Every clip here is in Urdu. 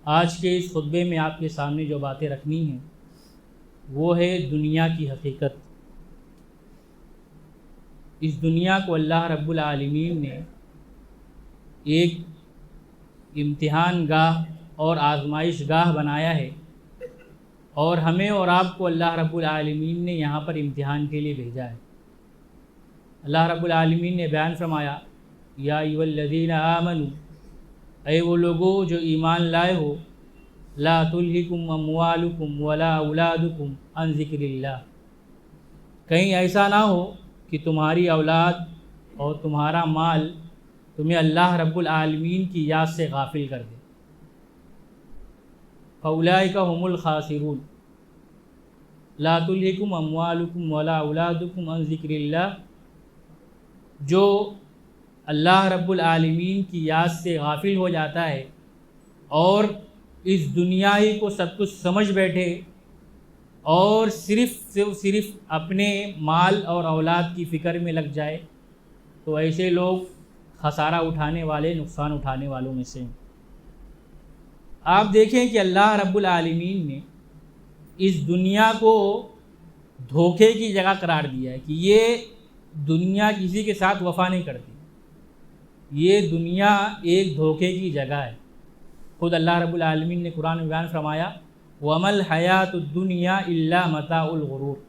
آج کے اس خطبے میں آپ کے سامنے جو باتیں رکھنی ہیں وہ ہے دنیا کی حقیقت۔ اس دنیا کو اللہ رب العالمین نے ایک امتحان گاہ اور آزمائش گاہ بنایا ہے، اور ہمیں اور آپ کو اللہ رب العالمین نے یہاں پر امتحان کے لیے بھیجا ہے۔ اللہ رب العالمین نے بیان فرمایا، یا ایھا الذین آمنوا، اے وہ لوگوں جو ایمان لائے ہو، لا تلہکم اموالکم ولا اولادکم عن ذکر اللہ، کہیں ایسا نہ ہو کہ تمہاری اولاد اور تمہارا مال تمہیں اللہ رب العالمین کی یاد سے غافل کر دے۔ فاولئک ھم الخاسرون، لا تلہکم اموالکم ولا اولادکم عن ذکر اللہ، جو اللہ رب العالمین کی یاد سے غافل ہو جاتا ہے اور اس دنیا ہی کو سب کچھ سمجھ بیٹھے اور صرف اپنے مال اور اولاد کی فکر میں لگ جائے، تو ایسے لوگ خسارہ اٹھانے والے، نقصان اٹھانے والوں میں سے ہیں۔ آپ دیکھیں کہ اللہ رب العالمین نے اس دنیا کو دھوکے کی جگہ قرار دیا ہے کہ یہ دنیا کسی کے ساتھ وفا نہیں کرتی، یہ دنیا ایک دھوکے کی جگہ ہے۔ خود اللہ رب العالمین نے قرآن میں بیان فرمایا، وَمَا الْحَيَاةُ الدُّنْيَا إِلَّا مَتَاعُ الْغُرُورِ،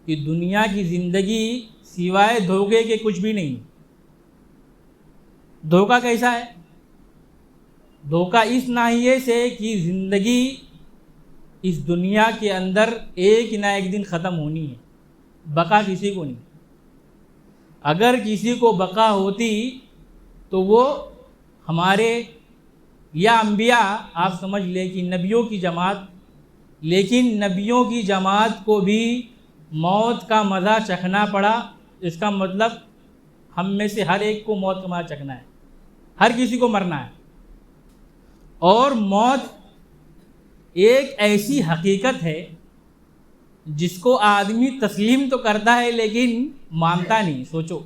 کہ دنیا کی زندگی سوائے دھوکے کے کچھ بھی نہیں۔ دھوکہ کیسا ہے؟ دھوکہ اس ناحیے سے کہ زندگی اس دنیا کے اندر ایک نہ ایک دن ختم ہونی ہے، بقا کسی کو نہیں۔ اگر کسی کو بقا ہوتی تو وہ ہمارے یا انبیاء، آپ سمجھ لیں کہ نبیوں کی جماعت، لیکن نبیوں کی جماعت کو بھی موت کا مزہ چکھنا پڑا۔ اس کا مطلب ہم میں سے ہر ایک کو موت کا مزہ چکھنا ہے، ہر کسی کو مرنا ہے۔ اور موت ایک ایسی حقیقت ہے جس کو آدمی تسلیم تو کرتا ہے لیکن مانتا نہیں۔ سوچو،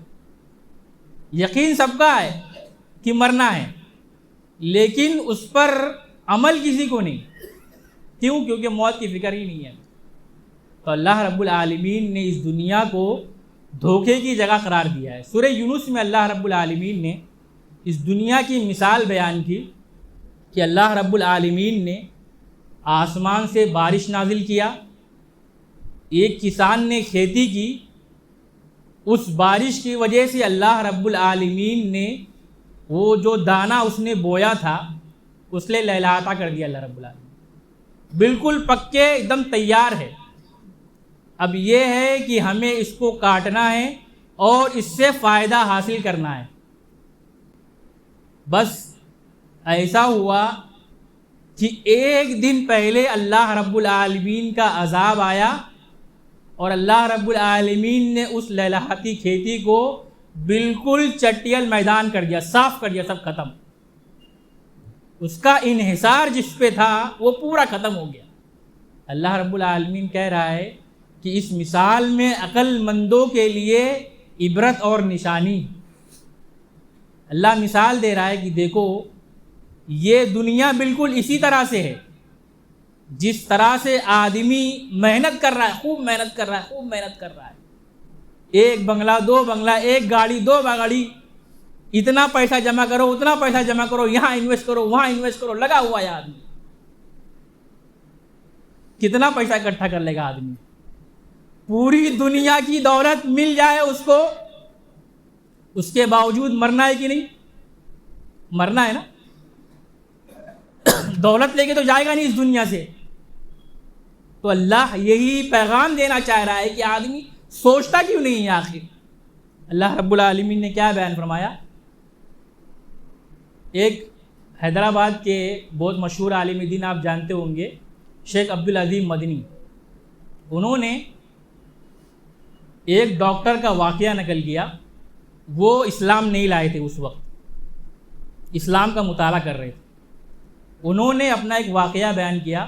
یقین سب کا ہے کہ مرنا ہے، لیکن اس پر عمل کسی کو نہیں۔ کیوں؟ کیونکہ موت کی فکر ہی نہیں ہے۔ تو اللہ رب العالمین نے اس دنیا کو دھوکے کی جگہ قرار دیا ہے۔ سورہ یونس میں اللہ رب العالمین نے اس دنیا کی مثال بیان کی کہ اللہ رب العالمین نے آسمان سے بارش نازل کیا، ایک کسان نے کھیتی کی، اس بارش کی وجہ سے اللہ رب العالمین نے وہ جو دانہ اس نے بویا تھا اس لے لہلاتا کر دیا۔ اللہ رب العالمین بالکل پکے ایک دم تیار ہے۔ اب یہ ہے کہ ہمیں اس کو کاٹنا ہے اور اس سے فائدہ حاصل کرنا ہے۔ بس ایسا ہوا کہ ایک دن پہلے اللہ رب العالمین کا عذاب آیا اور اللہ رب العالمین نے اس لہلاتی کھیتی کو بالکل چٹیل میدان کر دیا، صاف کر دیا، سب ختم۔ اس کا انحصار جس پہ تھا وہ پورا ختم ہو گیا۔ اللہ رب العالمین کہہ رہا ہے کہ اس مثال میں عقل مندوں کے لیے عبرت اور نشانی۔ اللہ مثال دے رہا ہے کہ دیکھو، یہ دنیا بالکل اسی طرح سے ہے جس طرح سے آدمی محنت کر رہا ہے، خوب محنت کر رہا ہے، خوب محنت کر رہا ہے، ایک بنگلہ، دو بنگلہ، ایک گاڑی، دو گاڑی، اتنا پیسہ جمع کرو، اتنا پیسہ جمع کرو، یہاں انویسٹ کرو، وہاں انویسٹ کرو، لگا ہوا ہے آدمی۔ کتنا پیسہ اکٹھا کر لے گا آدمی؟ پوری دنیا کی دولت مل جائے اس کو، اس کے باوجود مرنا ہے کہ نہیں؟ مرنا ہے نا۔ دولت لے کے تو جائے گا نہیں اس دنیا سے۔ تو اللہ یہی پیغام دینا چاہ رہا ہے کہ آدمی سوچتا کیوں نہیں ہے آخر؟ اللہ رب العالمین نے کیا بیان فرمایا؟ ایک حیدرآباد کے بہت مشہور عالم دین آپ جانتے ہوں گے، شیخ عبدالعظیم مدنی، انہوں نے ایک ڈاکٹر کا واقعہ نقل کیا۔ وہ اسلام نہیں لائے تھے، اس وقت اسلام کا مطالعہ کر رہے تھے۔ انہوں نے اپنا ایک واقعہ بیان کیا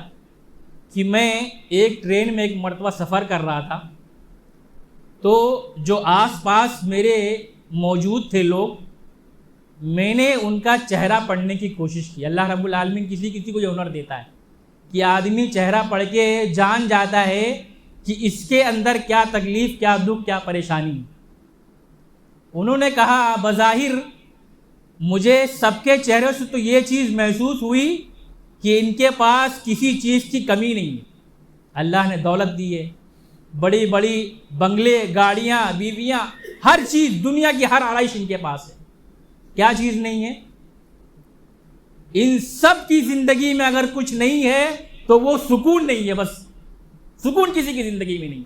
کہ میں ایک ٹرین میں ایک مرتبہ سفر کر رہا تھا، تو جو آس پاس میرے موجود تھے لوگ، میں نے ان کا چہرہ پڑھنے کی کوشش کی. اللہ رب العالمین کسی کسی کو یہ ہنر دیتا ہے کہ آدمی چہرہ پڑھ کے جان جاتا ہے کہ اس کے اندر کیا تکلیف، کیا دکھ، کیا پریشانی. انہوں نے کہا بظاہر مجھے سب کے چہرے سے تو یہ چیز محسوس ہوئی کہ ان کے پاس کسی چیز کی کمی نہیں ہے. اللہ نے دولت دی ہے، بڑی بڑی بنگلے، گاڑیاں، بیویاں، ہر چیز، دنیا کی ہر آرائش ان کے پاس ہے. کیا چیز نہیں ہے؟ ان سب کی زندگی میں اگر کچھ نہیں ہے تو وہ سکون نہیں ہے. بس سکون کسی کی زندگی میں نہیں.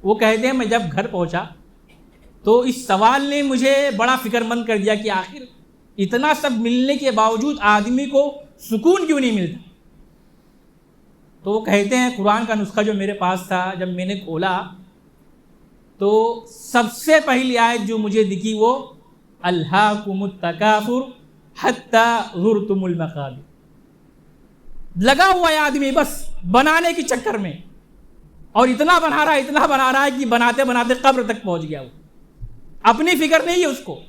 وہ کہتے ہیں میں جب گھر پہنچا تو اس سوال نے مجھے بڑا فکر مند کر دیا کہ آخر اتنا سب ملنے کے باوجود آدمی کو سکون کیوں نہیں ملتا. تو وہ کہتے ہیں قرآن کا نسخہ جو میرے پاس تھا جب میں نے کھولا تو سب سے پہلی آیت جو مجھے دکھی وہ الہاکم التکاثر حتی زرتم المقابر. لگا ہوا ہے آدمی بس بنانے کے چکر میں، اور اتنا بنا رہا ہے کہ بناتے بناتے قبر تک پہنچ گیا. وہ اپنی فکر نہیں ہے، اس کو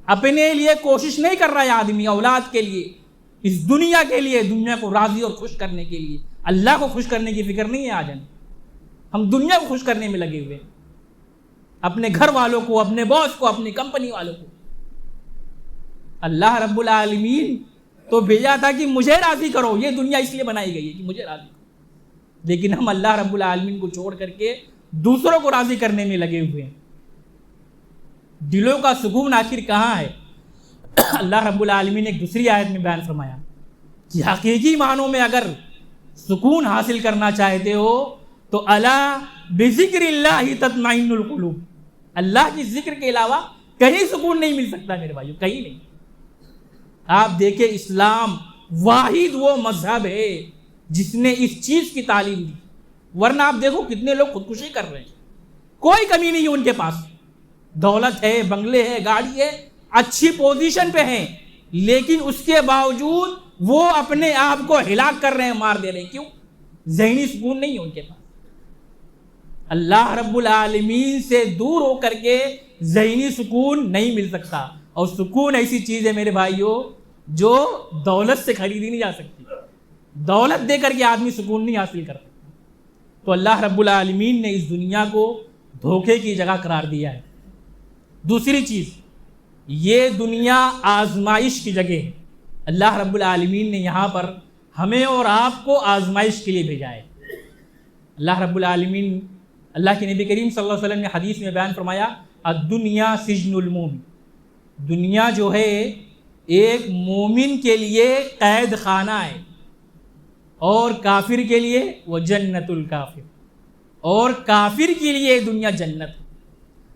اپنے لیے کوشش نہیں کر رہا ہے آدمی، اولاد کے لیے، اس دنیا کے لیے، دنیا کو راضی اور خوش کرنے کے لیے. اللہ کو خوش کرنے کی فکر نہیں ہے. آج ہم دنیا کو خوش کرنے میں لگے ہوئے، اپنے گھر والوں کو، اپنے باس کو، اپنی کمپنی والوں کو. اللہ رب العالمین تو بھیجا تھا کہ مجھے راضی کرو. یہ دنیا اس لیے بنائی گئی ہے کہ مجھے راضی کرو، لیکن ہم اللہ رب العالمین کو چھوڑ کر کے دوسروں کو راضی کرنے میں لگے ہوئے ہیں. دلوں کا سکون آخر کہاں ہے؟ اللہ رب العالمین نے ایک دوسری آیت میں بیان فرمایا کہ حقیقی معنوں میں اگر سکون حاصل کرنا چاہتے ہو تو الا بذکر اللہ تطمئن القلوب. اللہ کی ذکر کے علاوہ کہیں سکون نہیں مل سکتا میرے بھائیو، کہیں نہیں. آپ دیکھیں اسلام واحد وہ مذہب ہے جس نے اس چیز کی تعلیم دی. ورنہ آپ دیکھو کتنے لوگ خودکشی کر رہے ہیں، کوئی کمی نہیں ہے ان کے پاس، دولت ہے، بنگلے ہے، گاڑی ہے، اچھی پوزیشن پہ ہیں، لیکن اس کے باوجود وہ اپنے آپ کو ہلاک کر رہے ہیں، مار دے رہے ہیں. کیوں؟ ذہنی سکون نہیں ہے ان کے پاس. اللہ رب العالمین سے دور ہو کر کے ذہنی سکون نہیں مل سکتا. اور سکون ایسی چیز ہے میرے بھائیوں جو دولت سے خریدی نہیں جا سکتی. دولت دے کر کے آدمی سکون نہیں حاصل کر سکتا. تو اللہ رب العالمین نے اس دنیا کو دھوکے کی جگہ قرار دیا ہے. دوسری چیز، یہ دنیا آزمائش کی جگہ ہے. اللہ رب العالمین نے یہاں پر ہمیں اور آپ کو آزمائش کے لیے بھیجا ہے. اللہ رب العالمین، اللہ کے نبی کریم صلی اللہ علیہ وسلم نے حدیث میں بیان فرمایا الدنیا سجن المومن. دنیا جو ہے ایک مومن کے لیے قید خانہ ہے، اور کافر کے لیے وہ جنت الکافر، اور کافر کے لیے دنیا جنت.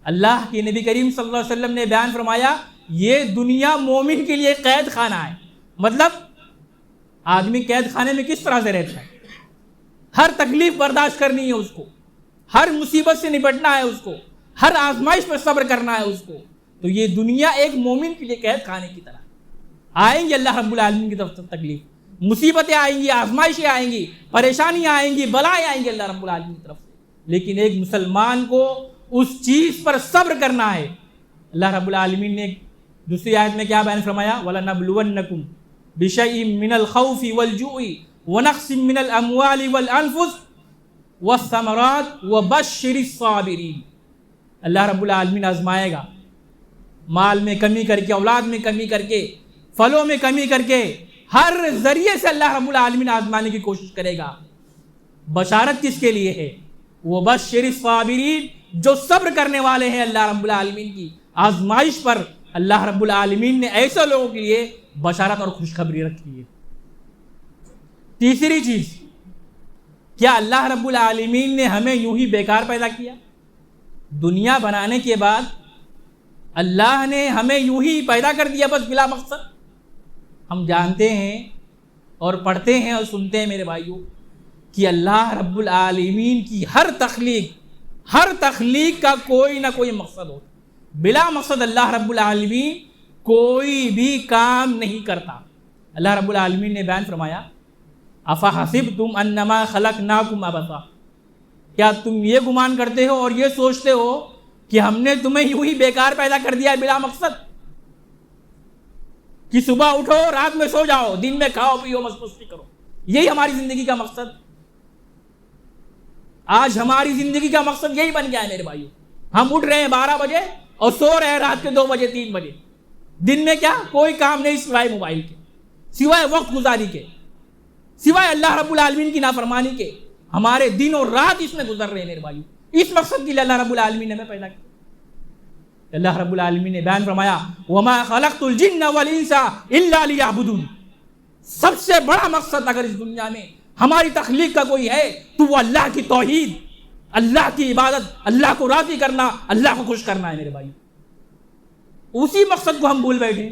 اللہ کے نبی کریم صلی اللہ علیہ وسلم نے بیان فرمایا یہ دنیا مومن کے لیے قید خانہ ہے. مطلب آدمی قید خانے میں کس طرح سے رہتا ہے؟ ہر تکلیف برداشت کرنی ہے اس کو، ہر مصیبت سے نپٹنا ہے اس کو، ہر آزمائش پر صبر کرنا ہے اس کو. تو یہ دنیا ایک مومن کے لیے قید خانے کی طرح. آئیں گی اللہ رب العالمین کی طرف سے تکلیف، مصیبتیں آئیں گی، آزمائشیں آئیں گی، پریشانیاں آئیں گی، بلائیں آئیں گی اللہ رب العالمین کی طرف سے، لیکن ایک مسلمان کو اس چیز پر صبر کرنا ہے. اللہ رب العالمین نے دوسری آیت میں کیا بیان فرمایا؟ وَلَنَبْلُوَنَّكُمْ بِشَيْءٍ مِّنَ الْخَوْفِ وَالْجُوعِ وَنَقْصٍ مِّنَ الْأَمْوَالِ وَالْأَنفُسِ وَالثَّمَرَاتِ وَبَشِّرِ الصَّابِرِينَ. اللہ رب العالمین آزمائے گا، مال میں کمی کر کے، اولاد میں کمی کر کے، پھلوں میں کمی کر کے، ہر ذریعے سے اللہ رب العالمین آزمانے کی کوشش کرے گا. بشارت کس کے لیے ہے؟ وَبَشِّرِ الصَّابِرِينَ، جو صبر کرنے والے ہیں اللہ رب العالمین کی آزمائش پر. اللہ رب العالمین نے ایسے لوگوں کے لیے بشارت اور خوشخبری رکھی ہے. تیسری چیز، کیا اللہ رب العالمین نے ہمیں یوں ہی بیکار پیدا کیا؟ دنیا بنانے کے بعد اللہ نے ہمیں یوں ہی پیدا کر دیا بس بلا مقصد؟ ہم جانتے ہیں اور پڑھتے ہیں اور سنتے ہیں میرے بھائیوں کہ اللہ رب العالمین کی ہر تخلیق کا کوئی نہ کوئی مقصد ہوتا. بلا مقصد اللہ رب العالمین کوئی بھی کام نہیں کرتا. اللہ رب العالمین نے بیان فرمایا افحسبتم انما خلقناکم عبثا، کیا تم یہ گمان کرتے ہو اور یہ سوچتے ہو کہ ہم نے تمہیں یوں ہی بیکار پیدا کر دیا ہے بلا مقصد، کہ صبح اٹھو رات میں سو جاؤ، دن میں کھاؤ پیو مست مستی کرو، یہی ہماری زندگی کا مقصد؟ آج ہماری زندگی کا مقصد یہی بن گیا ہے میرے بھائیو۔ ہم اٹھ رہے ہیں 12 بجے اور سو رہے ہیں رات کے 2 بجے 3 بجے، دن میں کیا کوئی کام نہیں سوائے موبائل کے، سوائے وقت گزاری کے، سوائے اللہ رب العالمین کی نافرمانی کے۔ ہمارے دن اور رات اس میں گزر رہے ہیں میرے بھائیو۔ اس مقصد کے لیے اللہ رب العالمین نے ہمیں پیدا کیا۔ اللہ رب العالمین نے بیان فرمایا وَمَا خَلَقْتُ الْجِنَّ وَالْإِنسَ إِلَّا لِيَعْبُدُونِ۔ سب سے بڑا مقصد اگر اس دنیا میں ہماری تخلیق کا کوئی ہے تو وہ اللہ کی توحید، اللہ کی عبادت، اللہ کو راضی کرنا، اللہ کو خوش کرنا ہے میرے بھائی۔ اسی مقصد کو ہم بھول بیٹھے،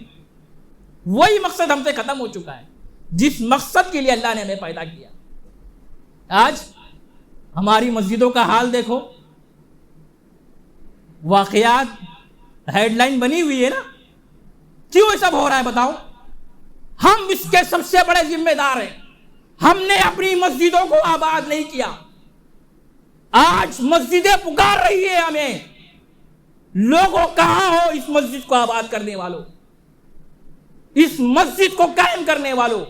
وہی مقصد ہم سے ختم ہو چکا ہے جس مقصد کے لیے اللہ نے ہمیں پیدا کیا۔ آج ہماری مسجدوں کا حال دیکھو، واقعات ہیڈ لائن بنی ہوئی ہے نا، کیوں یہ سب ہو رہا ہے بتاؤ؟ ہم اس کے سب سے بڑے ذمہ دار ہیں۔ ہم نے اپنی مسجدوں کو آباد نہیں کیا۔ آج مسجدیں پکار رہی ہے ہمیں، لوگوں کہاں ہو اس مسجد کو آباد کرنے والوں، اس مسجد کو قائم کرنے والوں،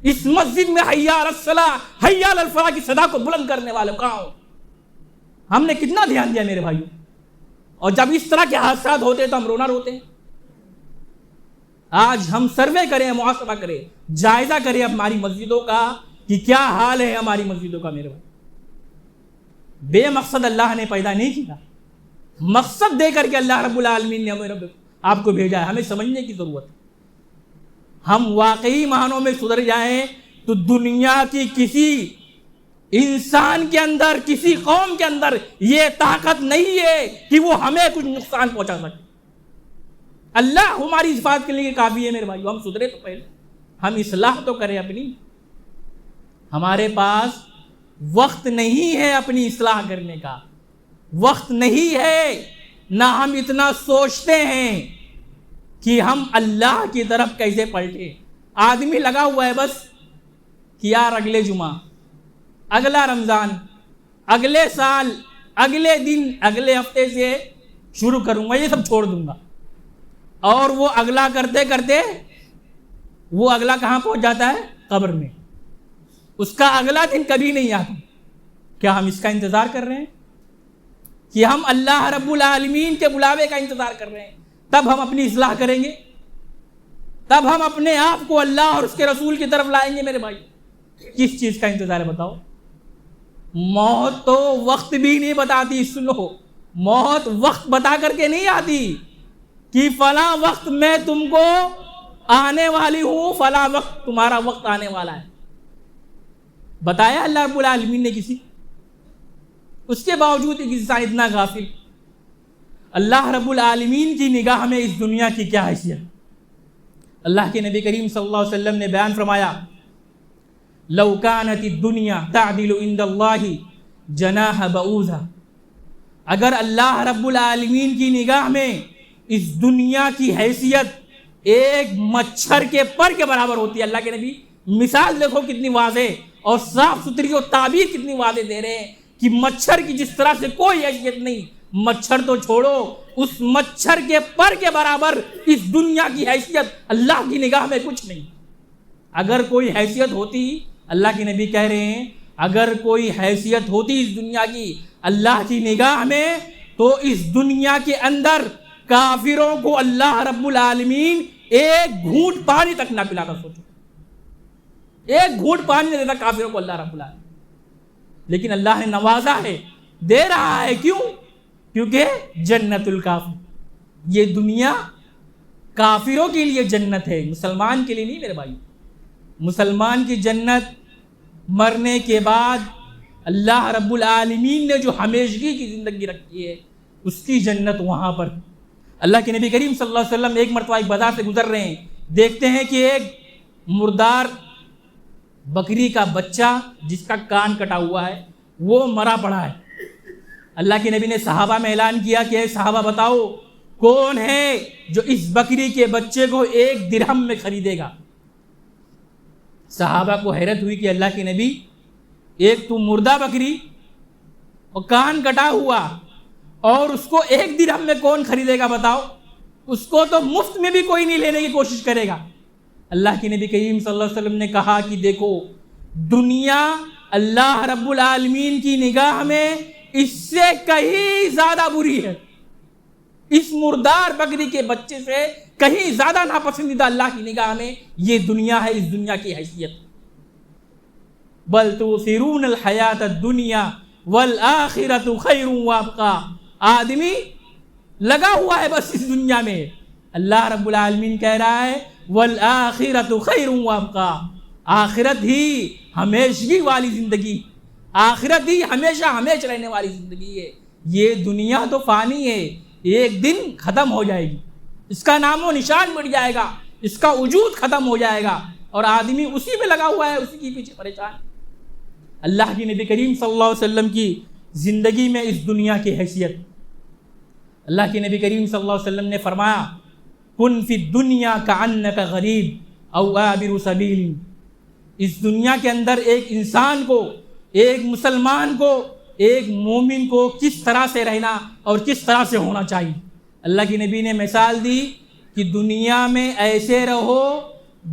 اس مسجد میں حی علی الصلاۃ حی علی الفلاح کی صدا کو بلند کرنے والوں کہاں ہو؟ ہم نے کتنا دھیان دیا میرے بھائیوں؟ اور جب اس طرح کے حادثات ہوتے ہیں تو ہم رونا روتے ہیں۔ آج ہم سروے کریں، محاسبہ کریں، جائزہ کریں ہماری مسجدوں کا کہ کیا حال ہے ہماری مسجدوں کا میرے بھائی۔ بے مقصد اللہ نے پیدا نہیں کیا، مقصد دے کر کے اللہ رب العالمین نے ہمیں آپ کو بھیجا ہے۔ ہمیں سمجھنے کی ضرورت ہے۔ ہم واقعی معنوں میں سدھر جائیں تو دنیا کی کسی انسان کے اندر، کسی قوم کے اندر یہ طاقت نہیں ہے کہ وہ ہمیں کچھ نقصان پہنچا سکے۔ اللہ ہماری حفاظت کے لیے کافی ہے میرے بھائی۔ ہم سدھرے تو پہلے ہم اصلاح تو کریں اپنی۔ ہمارے پاس وقت نہیں ہے اپنی اصلاح کرنے کا، وقت نہیں ہے، نہ ہم اتنا سوچتے ہیں کہ ہم اللہ کی طرف کیسے پلٹے۔ آدمی لگا ہوا ہے بس کہ یار اگلے جمعہ، اگلا رمضان، اگلے سال، اگلے دن، اگلے ہفتے سے شروع کروں گا، یہ سب چھوڑ دوں گا۔ اور وہ اگلا کرتے کرتے وہ اگلا کہاں پہنچ جاتا ہے؟ قبر میں۔ اس کا اگلا دن کبھی نہیں آتا۔ کیا ہم اس کا انتظار کر رہے ہیں کہ ہم اللہ رب العالمین کے بلاوے کا انتظار کر رہے ہیں؟ تب ہم اپنی اصلاح کریں گے، تب ہم اپنے آپ کو اللہ اور اس کے رسول کی طرف لائیں گے میرے بھائی۔ کس چیز کا انتظار ہے بتاؤ؟ موت تو وقت بھی نہیں بتاتی۔ سنو، موت وقت بتا کر کے نہیں آتی کہ فلاں وقت میں تم کو آنے والی ہوں، فلاں وقت تمہارا وقت آنے والا ہے۔ بتایا اللہ رب العالمین نے کسی؟ اس کے باوجود ایک انسان اتنا غافل۔ اللہ رب العالمین کی نگاہ میں اس دنیا کی کیا حیثیت؟ اللہ کے نبی کریم صلی اللہ علیہ وسلم نے بیان فرمایا لو کانت الدنیا تعدل عند اللہ جناح بعوضہ۔ اگر اللہ رب العالمین کی نگاہ میں اس دنیا کی حیثیت ایک مچھر کے پر کے برابر ہوتی ہے۔ اللہ کے نبی مثال دیکھو کتنی واضح اور صاف ستھری اور تعبیر کتنی واضح دے رہے ہیں کہ مچھر کی جس طرح سے کوئی حیثیت نہیں، مچھر تو چھوڑو، اس مچھر کے پر کے برابر اس دنیا کی حیثیت اللہ کی نگاہ میں کچھ نہیں۔ اگر کوئی حیثیت ہوتی، اللہ کے نبی کہہ رہے ہیں اگر کوئی حیثیت ہوتی اس دنیا کی اللہ کی نگاہ میں، تو اس دنیا کے اندر کافروں کو اللہ رب العالمین ایک گھونٹ پانی تک نہ پلاتا۔ سوچو، ایک گھونٹ پانی نہ دیتا کافروں کو اللہ رب العالمین، لیکن اللہ نے نوازا ہے، دے رہا ہے۔ کیوں؟ کیونکہ جنت الکافر، یہ دنیا کافروں کے لیے جنت ہے، مسلمان کے لیے نہیں میرے بھائی۔ مسلمان کی جنت مرنے کے بعد اللہ رب العالمین نے جو ہمیشگی کی زندگی رکھی ہے، اس کی جنت وہاں پر۔ اللہ کے نبی کریم صلی اللہ علیہ وسلم ایک مرتبہ ایک بازار سے گزر رہے ہیں، دیکھتے ہیں کہ ایک مردار بکری کا بچہ جس کا کان کٹا ہوا ہے وہ مرا پڑا ہے۔ اللہ کے نبی نے صحابہ میں اعلان کیا کہ اے صحابہ بتاؤ کون ہے جو اس بکری کے بچے کو 1 درہم میں خریدے گا؟ صحابہ کو حیرت ہوئی کہ اللہ کے نبی، ایک تو مردہ بکری اور کان کٹا ہوا، اور اس کو 1 درہم میں کون خریدے گا بتاؤ؟ اس کو تو مفت میں بھی کوئی نہیں لینے کی کوشش کرے گا۔ اللہ کے نبی کریم صلی اللہ علیہ وسلم نے کہا کہ دیکھو دنیا اللہ رب العالمین کی نگاہ میں اس سے کہیں زیادہ بری ہے، اس مردار بکری کے بچے سے کہیں زیادہ ناپسندیدہ اللہ کی نگاہ میں یہ دنیا ہے، اس دنیا کی حیثیت۔ بل تؤثرون الحیات الدنیا والآخرۃ خیر وابقیٰ۔ آدمی لگا ہوا ہے بس اس دنیا میں، اللہ رب العالمین کہہ رہا ہے والآخرۃ خیر وابقیٰ، آخرت ہی ہمیشگی والی زندگی، آخرت ہی ہمیشہ ہمیش رہنے والی زندگی ہے۔ یہ دنیا تو فانی ہے، ایک دن ختم ہو جائے گی، اس کا نام و نشان مٹ جائے گا، اس کا وجود ختم ہو جائے گا، اور آدمی اسی میں لگا ہوا ہے، اسی کے پیچھے پریشان۔ اللہ کی نبی کریم صلی اللہ علیہ وسلم کی زندگی میں اس دنیا کی حیثیت، اللہ کے نبی کریم صلی اللہ علیہ وسلم نے فرمایا کن فی الدنیا کأنک غریب او عابر سبیل۔ اس دنیا کے اندر ایک انسان کو، ایک مسلمان کو، ایک مومن کو کس طرح سے رہنا اور کس طرح سے ہونا چاہیے۔ اللہ کی نبی نے مثال دی کہ دنیا میں ایسے رہو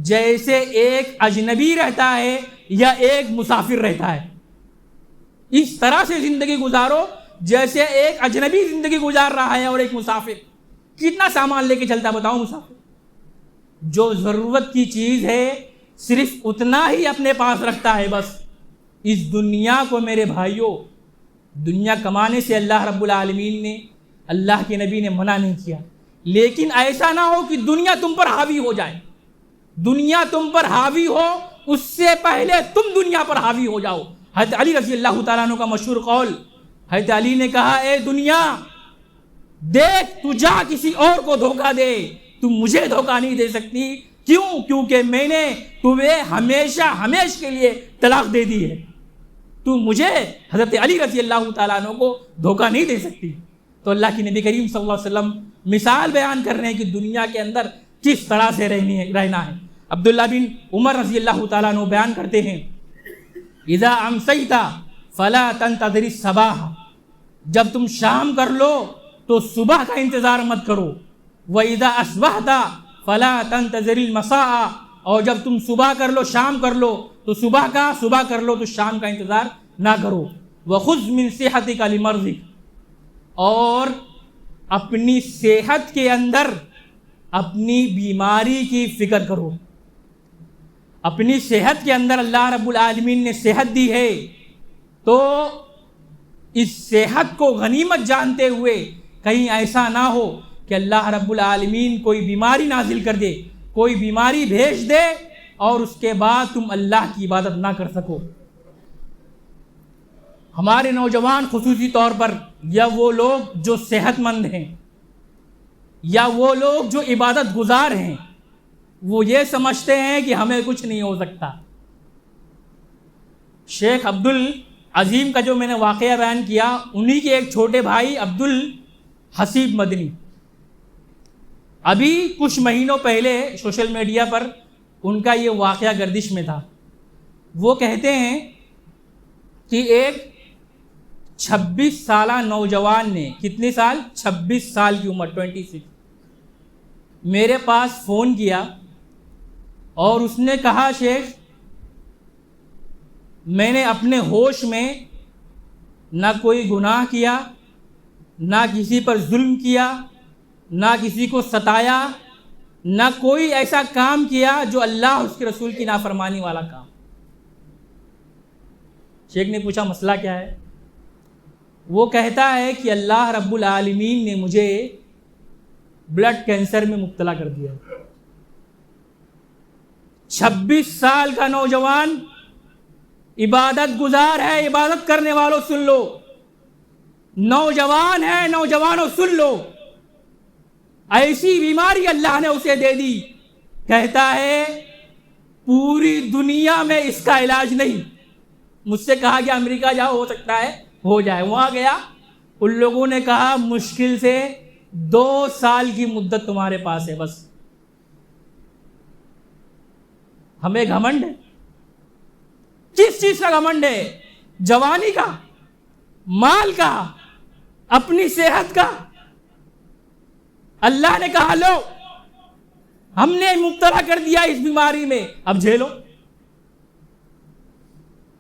جیسے ایک اجنبی رہتا ہے یا ایک مسافر رہتا ہے، اس طرح سے زندگی گزارو جیسے ایک اجنبی زندگی گزار رہا ہے اور ایک مسافر۔ کتنا سامان لے کے چلتا بتاؤ مسافر؟ جو ضرورت کی چیز ہے صرف اتنا ہی اپنے پاس رکھتا ہے بس۔ اس دنیا کو میرے بھائیوں، دنیا کمانے سے اللہ رب العالمین نے، اللہ کے نبی نے منع نہیں کیا، لیکن ایسا نہ ہو کہ دنیا تم پر حاوی ہو جائے۔ دنیا تم پر حاوی ہو اس سے پہلے تم دنیا پر حاوی ہو جاؤ۔ حضرت علی رضی اللہ تعالیٰ عنہ کا مشہور قول، حضرت علی نے کہا اے دنیا دیکھ تو جا کسی اور کو دھوکہ دے، تم مجھے دھوکہ نہیں دے سکتی۔ کیوں؟ کیونکہ میں نے تمہیں ہمیشہ ہمیش کے لیے طلاق دے دی ہے، تو مجھے حضرت علی رضی اللہ تعالیٰ عنہ کو دھوکہ نہیں دے سکتی۔ تو اللہ کی نبی کریم صلی اللہ علیہ وسلم مثال بیان کر رہے ہیں کہ دنیا کے اندر کس طرح سے رہنا ہے۔ عبداللہ بن عمر رضی اللہ تعالیٰ عنہ بیان کرتے ہیں اذا امسیت فلا تنتظر الصباح، جب تم شام کر لو تو صبح کا انتظار مت کرو، وَإِذَا أَصْبَحْتَ فَلَا تَنْتَظِرِ الْمَسَاءَ، اور جب تم صبح کر لو شام کر لو تو صبح کر لو تو شام کا انتظار نہ کرو، وَخُذْ مِنْ صِحَتِكَ لِمَرْضِكَ، اور اپنی صحت کے اندر اپنی بیماری کی فکر کرو۔ اپنی صحت کے اندر اللہ رب العالمین نے صحت دی ہے تو اس صحت کو غنیمت جانتے ہوئے کہیں ایسا نہ ہو کہ اللہ رب العالمین کوئی بیماری نازل کر دے، کوئی بیماری بھیج دے اور اس کے بعد تم اللہ کی عبادت نہ کر سکو۔ ہمارے نوجوان خصوصی طور پر، یا وہ لوگ جو صحت مند ہیں یا وہ لوگ جو عبادت گزار ہیں، وہ یہ سمجھتے ہیں کہ ہمیں کچھ نہیں ہو سکتا۔ شیخ عبدالعظیم کا جو میں نے واقعہ بیان کیا، انہی کے ایک چھوٹے بھائی عبدالحسیب مدنی، ابھی کچھ مہینوں پہلے سوشل میڈیا پر ان کا یہ واقعہ گردش میں تھا۔ وہ کہتے ہیں کہ ایک 26 سالہ نوجوان نے، کتنے سال؟ 26 سال کی عمر، 26، میرے پاس فون کیا اور اس نے کہا شیخ میں نے اپنے ہوش میں نہ کوئی گناہ کیا، نہ کسی پر ظلم کیا، نہ کسی کو ستایا، نہ کوئی ایسا کام کیا جو اللہ اس کے رسول کی نافرمانی والا کام۔ شیخ نے پوچھا مسئلہ کیا ہے؟ وہ کہتا ہے کہ اللہ رب العالمین نے مجھے بلڈ کینسر میں مبتلا کر دیا۔ 26 سال کا نوجوان عبادت گزار ہے، عبادت کرنے والوں سن لو، نوجوان ہے، نوجوانوں سن لو، ایسی بیماری اللہ نے اسے دے دی، کہتا ہے پوری دنیا میں اس کا علاج نہیں۔ مجھ سے کہا کہ امریکہ جاؤ، ہو سکتا ہے ہو جائے۔ وہاں گیا، ان لوگوں نے کہا مشکل سے 2 سال کی مدت تمہارے پاس ہے بس۔ ہمیں گھمنڈ ہے، کس چیز کا گھمنڈ ہے؟ جوانی کا، مال کا، اپنی صحت کا اللہ نے کہا لو ہم نے مبتلا کر دیا اس بیماری میں، اب جھیلو۔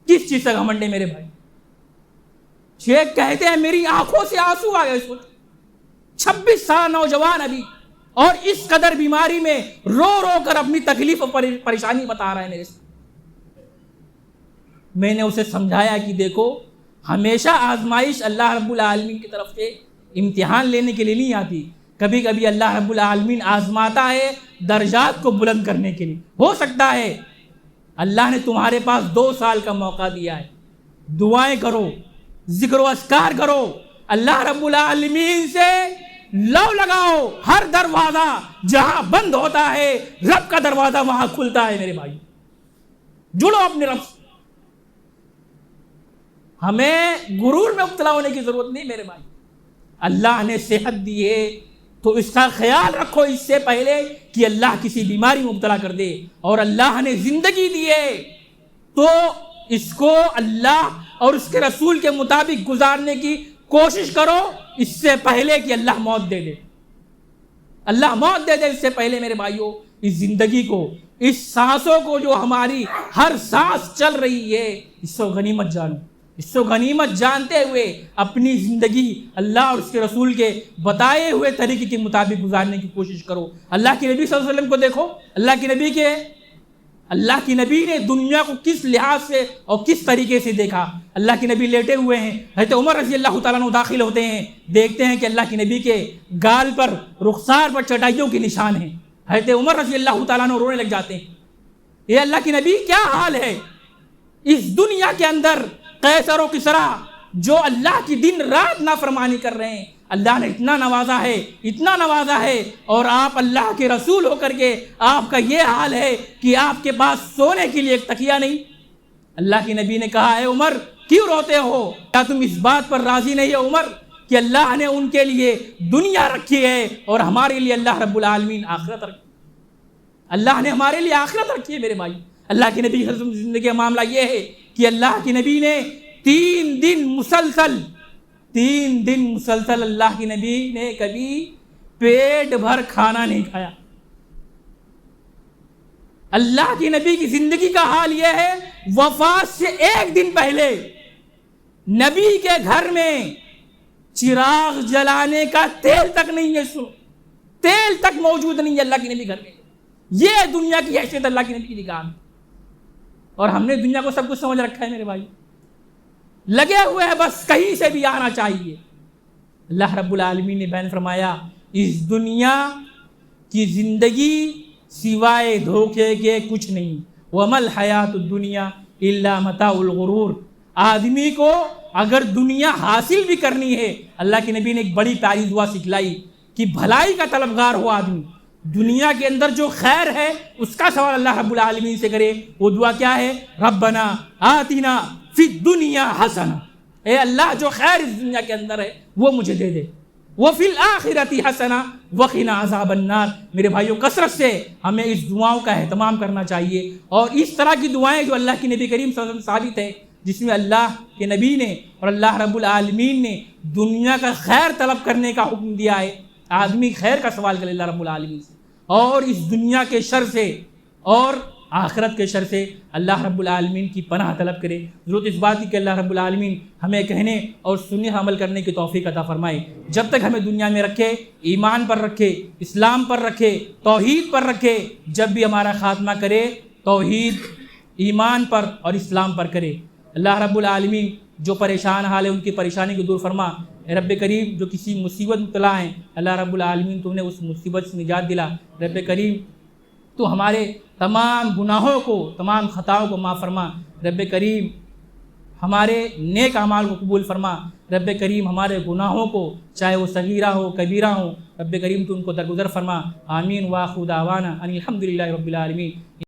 کس چیز کا گھمنڈ ہے میرے بھائی؟ شیخ کہتے ہیں میری آنکھوں سے آنسو آ گئے اس وقت، 26 سال نوجوان ابھی، اور اس قدر بیماری میں رو رو کر اپنی تکلیف اور پریشانی بتا رہا ہے میرے سے۔ میں نے اسے سمجھایا کہ دیکھو ہمیشہ آزمائش اللہ رب العالمین کی طرف سے امتحان لینے کے لیے نہیں آتی، کبھی کبھی اللہ رب العالمین آزماتا ہے درجات کو بلند کرنے کے لیے۔ ہو سکتا ہے اللہ نے تمہارے پاس 2 سال کا موقع دیا ہے، دعائیں کرو، ذکر و اذکار کرو، اللہ رب العالمین سے لو لگاؤ، ہر دروازہ جہاں بند ہوتا ہے رب کا دروازہ وہاں کھلتا ہے میرے بھائی۔ جڑو اپنے رب سے، ہمیں غرور میں مبتلا ہونے کی ضرورت نہیں میرے بھائی۔ اللہ نے صحت دی ہے تو اس کا خیال رکھو اس سے پہلے کہ اللہ کسی بیماری میں مبتلا کر دے، اور اللہ نے زندگی دی ہے تو اس کو اللہ اور اس کے رسول کے مطابق گزارنے کی کوشش کرو اس سے پہلے کہ اللہ موت دے دے۔ اللہ موت دے دے اس سے پہلے میرے بھائیوں، اس زندگی کو، اس سانسوں کو جو ہماری ہر سانس چل رہی ہے، اس کو غنیمت جانو، اس کو غنیمت جانتے ہوئے اپنی زندگی اللہ اور اس کے رسول کے بتائے ہوئے طریقے کے مطابق گزارنے کی کوشش کرو۔ اللہ کے نبی صلی اللہ علیہ وسلم کو دیکھو، اللہ کی نبی نے دنیا کو کس لحاظ سے اور کس طریقے سے دیکھا۔ اللہ کے نبی لیٹے ہوئے ہیں، حضرت عمر رضی اللہ تعالیٰ عنہ داخل ہوتے ہیں، دیکھتے ہیں کہ اللہ کے نبی کے گال پر، رخسار پر چٹائیوں کے نشان ہیں۔ حضرت عمر رضی اللہ تعالیٰ عنہ رونے لگ جاتے ہیں، یہ اللہ کے نبی کیا حال ہے؟ اس دنیا کے اندر قیصر و کسریٰ جو اللہ کی دن رات نافرمانی کر رہے ہیں، اللہ نے اتنا نوازا ہے، اور آپ اللہ کے رسول ہو کر کے آپ کا یہ حال ہے کہ آپ کے پاس سونے کے لیے ایک تکیہ نہیں۔ اللہ کے نبی نے کہا اے عمر کیوں روتے ہو؟ کیا تم اس بات پر راضی نہیں ہو عمر کہ اللہ نے ان کے لیے دنیا رکھی ہے اور ہمارے لیے اللہ رب العالمین آخرت رکھی؟ اللہ نے ہمارے لیے آخرت رکھی ہے میرے بھائی۔ اللہ کے نبی کی زندگی کا معاملہ یہ ہے کہ اللہ کے نبی نے 3 دن مسلسل اللہ کے نبی نے کبھی پیٹ بھر کھانا نہیں کھایا۔ اللہ کے نبی کی زندگی کا حال یہ ہے، وفات سے 1 دن پہلے نبی کے گھر میں چراغ جلانے کا تیل تک نہیں ہے، تیل تک موجود نہیں ہے اللہ کے نبی گھر میں۔ یہ دنیا کی حیثیت اللہ کے نبی کی نگاہ میں، اور ہم نے دنیا کو سب کچھ سمجھ رکھا ہے میرے بھائی، لگے ہوئے ہیں بس کہیں سے بھی آنا چاہیے۔ اللہ رب العالمین نے بیان فرمایا اس دنیا کی زندگی سوائے دھوکے کے کچھ نہیں، وَمَا الْحَيَاةُ الدُّنْيَا إِلَّا مَتَاعُ الْغُرُورِ۔ آدمی کو اگر دنیا حاصل بھی کرنی ہے، اللہ کے نبی نے ایک بڑی پیاری دعا سکھلائی کہ بھلائی کا طلبگار ہو آدمی، دنیا کے اندر جو خیر ہے اس کا سوال اللہ رب العالمین سے کرے۔ وہ دعا کیا ہے؟ ربنا آتنا فی الدنیا حسنہ، اے اللہ جو خیر اس دنیا کے اندر ہے وہ مجھے دے دے، وفی الآخرۃ حسنہ وقنا عذاب النار۔ میرے بھائیوں کثرت سے ہمیں اس دعاؤں کا اہتمام کرنا چاہیے، اور اس طرح کی دعائیں جو اللہ کے نبی کریم صلی اللہ علیہ وسلم ثابت ہے، جس میں اللہ کے نبی نے اور اللہ رب العالمین نے دنیا کا خیر طلب کرنے کا حکم دیا ہے۔ آدمی خیر کا سوال کرے اللہ رب العالمین سے، اور اس دنیا کے شر سے اور آخرت کے شر سے اللہ رب العالمین کی پناہ طلب کرے۔ ضرورت اس بات کی کہ اللہ رب العالمین ہمیں کہنے اور سننے عمل کرنے کی توفیق عطا فرمائے۔ جب تک ہمیں دنیا میں رکھے، ایمان پر رکھے، اسلام پر رکھے، توحید پر رکھے، جب بھی ہمارا خاتمہ کرے توحید، ایمان پر اور اسلام پر کرے۔ اللہ رب العالمین جو پریشان حال ہے ان کی پریشانی کو دور فرما۔ اے رب کریم جو کسی مصیبت مبتلا ہیں، اللہ رب العالمین تو انہیں اس مصیبت سے نجات دلا۔ رب کریم تو ہمارے تمام گناہوں کو، تمام خطاؤں کو معاف فرما۔ رب کریم ہمارے نیک اعمال کو قبول فرما۔ رب کریم ہمارے گناہوں کو، چاہے وہ صغیرہ ہو کبیرہ ہو، رب کریم تو ان کو درگزر فرما۔ آمین۔ وآخر دعوانا ان الحمد للہ رب العالمین۔